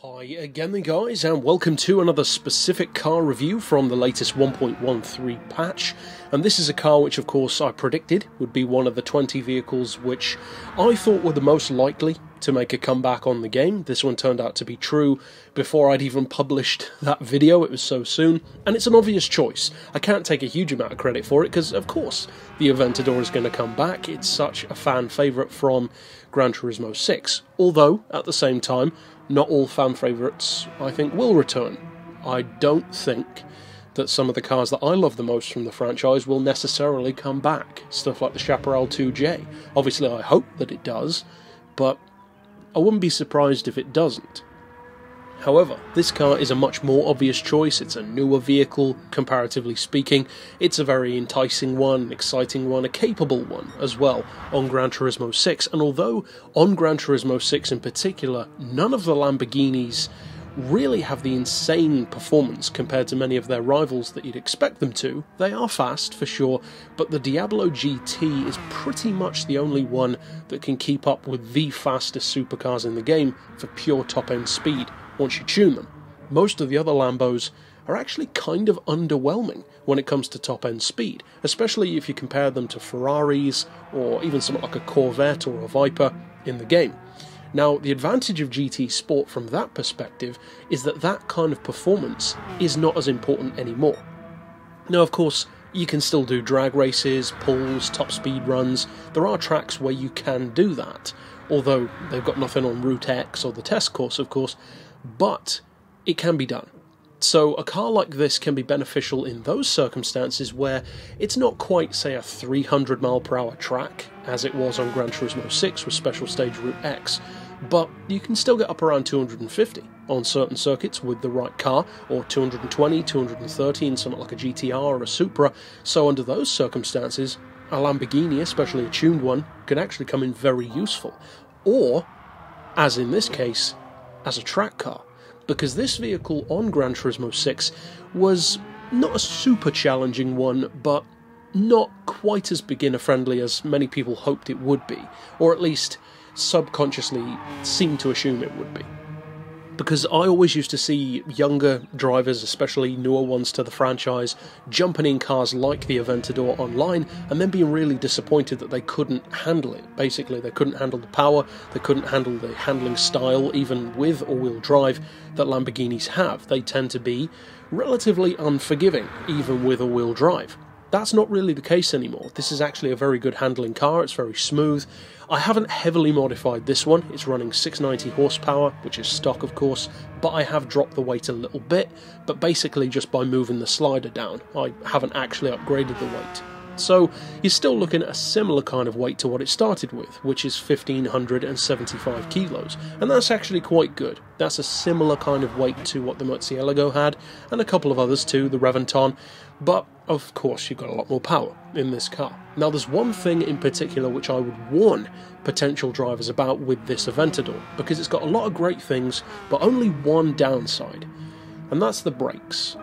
Hi again then guys, and welcome to another specific car review from the latest 1.13 patch. And this is a car which of course I predicted would be one of the 20 vehicles which I thought were the most likely to make a comeback on the game. This one turned out to be true before I'd even published that video, it was so soon. And it's an obvious choice. I can't take a huge amount of credit for it because of course the Aventador is going to come back. It's such a fan favourite from Gran Turismo 6. Although, at the same time, not all fan favourites, I think, will return. I don't think that some of the cars that I love the most from the franchise will necessarily come back. Stuff like the Chaparral 2J. Obviously, I hope that it does, but I wouldn't be surprised if it doesn't. However, this car is a much more obvious choice. It's a newer vehicle, comparatively speaking. It's a very enticing one, an exciting one, a capable one as well on Gran Turismo 6. And although on Gran Turismo 6 in particular, none of the Lamborghinis really have the insane performance compared to many of their rivals that you'd expect them to. They are fast, for sure, but the Diablo GT is pretty much the only one that can keep up with the fastest supercars in the game for pure top-end speed once you tune them. Most of the other Lambos are actually kind of underwhelming when it comes to top-end speed, especially if you compare them to Ferraris or even something like a Corvette or a Viper in the game. Now, the advantage of GT Sport from that perspective is that that kind of performance is not as important anymore. Now, of course, you can still do drag races, pulls, top speed runs. There are tracks where you can do that, although they've got nothing on Route X or the test course, of course, but it can be done. So a car like this can be beneficial in those circumstances where it's not quite, say, a 300 mph track, as it was on Gran Turismo 6 with Special Stage Route X, but you can still get up around 250 on certain circuits with the right car, or 220, 230 in something like a GTR or a Supra. So under those circumstances, a Lamborghini, especially a tuned one, can actually come in very useful. Or, as in this case, as a track car, because this vehicle on Gran Turismo 6 was not a super challenging one, but not quite as beginner-friendly as many people hoped it would be, or at least subconsciously seemed to assume it would be. Because I always used to see younger drivers, especially newer ones to the franchise, jumping in cars like the Aventador online and then being really disappointed that they couldn't handle it. Basically, they couldn't handle the power, they couldn't handle the handling style, even with all-wheel drive, that Lamborghinis have. They tend to be relatively unforgiving, even with all-wheel drive. That's not really the case anymore. This is actually a very good handling car, it's very smooth. I haven't heavily modified this one, it's running 690 horsepower, which is stock of course, but I have dropped the weight a little bit, but basically just by moving the slider down. I haven't actually upgraded the weight. So you're still looking at a similar kind of weight to what it started with, which is 1,575 kilos, and that's actually quite good. That's a similar kind of weight to what the Maciel had, and a couple of others too, the Tonne, but of course you've got a lot more power in this car. Now there's one thing in particular which I would warn potential drivers about with this Aventador, because it's got a lot of great things, but only one downside, and that's the brakes.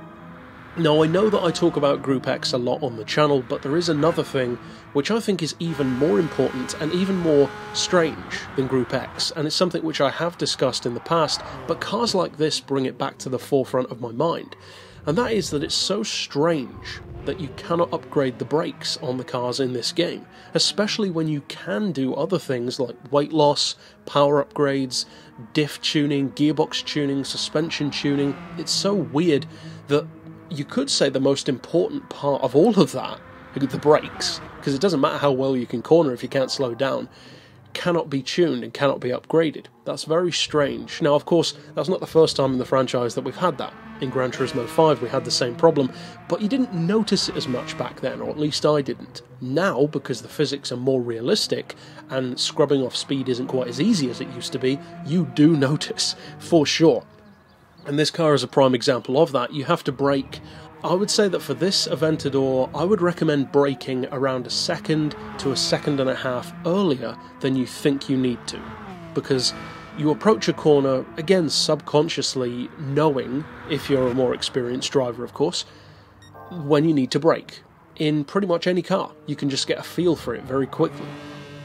Now, I know that I talk about Group X a lot on the channel, but there is another thing which I think is even more important and even more strange than Group X, and it's something which I have discussed in the past, but cars like this bring it back to the forefront of my mind, and that is that it's so strange that you cannot upgrade the brakes on the cars in this game, especially when you can do other things like weight loss, power upgrades, diff tuning, gearbox tuning, suspension tuning. It's so weird that you could say the most important part of all of that, the brakes, because it doesn't matter how well you can corner if you can't slow down, cannot be tuned and cannot be upgraded. That's very strange. Now, of course, that's not the first time in the franchise that we've had that. In Gran Turismo 5 we had the same problem, but you didn't notice it as much back then, or at least I didn't. Now, because the physics are more realistic, and scrubbing off speed isn't quite as easy as it used to be, you do notice, for sure. And this car is a prime example of that. You have to brake. I would say that for this Aventador, I would recommend braking around a second to a second and a half earlier than you think you need to. Because you approach a corner, again subconsciously knowing, if you're a more experienced driver of course, when you need to brake. In pretty much any car, you can just get a feel for it very quickly.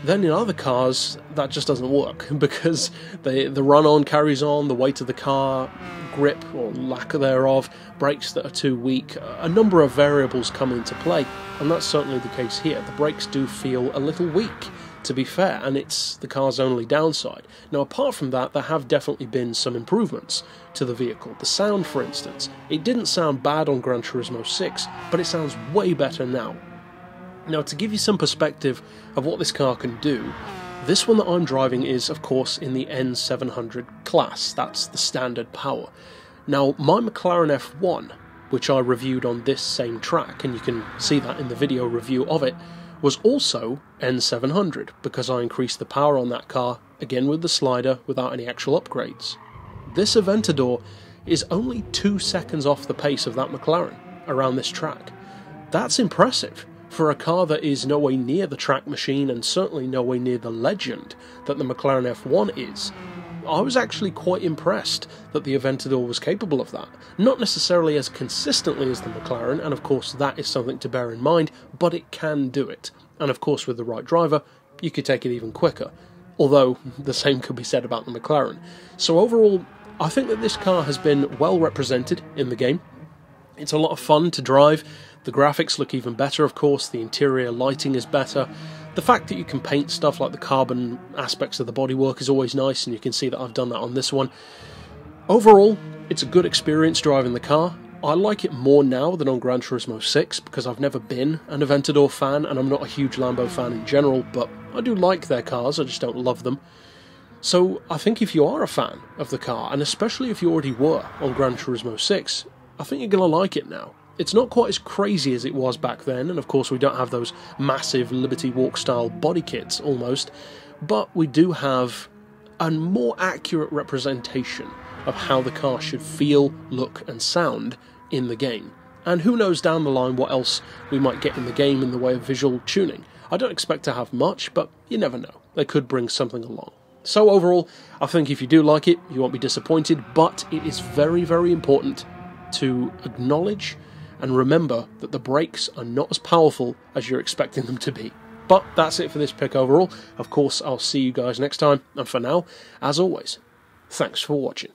then in other cars that just doesn't work, because the run-on carries on, the weight of the car, grip or lack thereof, brakes that are too weak, a number of variables come into play, and that's certainly the case here. The brakes do feel a little weak, to be fair, and it's the car's only downside. Now, apart from that, there have definitely been some improvements to the vehicle. The sound, for instance, it didn't sound bad on Gran Turismo 6, but it sounds way better now. Now, to give you some perspective of what this car can do, this one that I'm driving is, of course, in the N700 class. That's the standard power. Now, my McLaren F1, which I reviewed on this same track, and you can see that in the video review of it, was also N700, because I increased the power on that car, again with the slider, without any actual upgrades. This Aventador is only 2 seconds off the pace of that McLaren around this track. That's impressive for a car that is nowhere near the track machine, and certainly nowhere near the legend that the McLaren F1 is. I was actually quite impressed that the Aventador was capable of that. Not necessarily as consistently as the McLaren, and of course that is something to bear in mind, but it can do it. And of course with the right driver, you could take it even quicker. Although, the same could be said about the McLaren. So overall, I think that this car has been well represented in the game. It's a lot of fun to drive. The graphics look even better, of course, the interior lighting is better. The fact that you can paint stuff like the carbon aspects of the bodywork is always nice, and you can see that I've done that on this one. Overall, it's a good experience driving the car. I like it more now than on Gran Turismo 6, because I've never been an Aventador fan, and I'm not a huge Lambo fan in general, but I do like their cars, I just don't love them. So I think if you are a fan of the car, and especially if you already were on Gran Turismo 6, I think you're going to like it now. It's not quite as crazy as it was back then, and of course we don't have those massive Liberty Walk style body kits almost, but we do have a more accurate representation of how the car should feel, look and sound in the game. And who knows down the line what else we might get in the game in the way of visual tuning. I don't expect to have much, but you never know. They could bring something along. So overall, I think if you do like it, you won't be disappointed, but it is very, very important to acknowledge and remember that the brakes are not as powerful as you're expecting them to be. But that's it for this pick overall. Of course, I'll see you guys next time, and for now, as always, thanks for watching.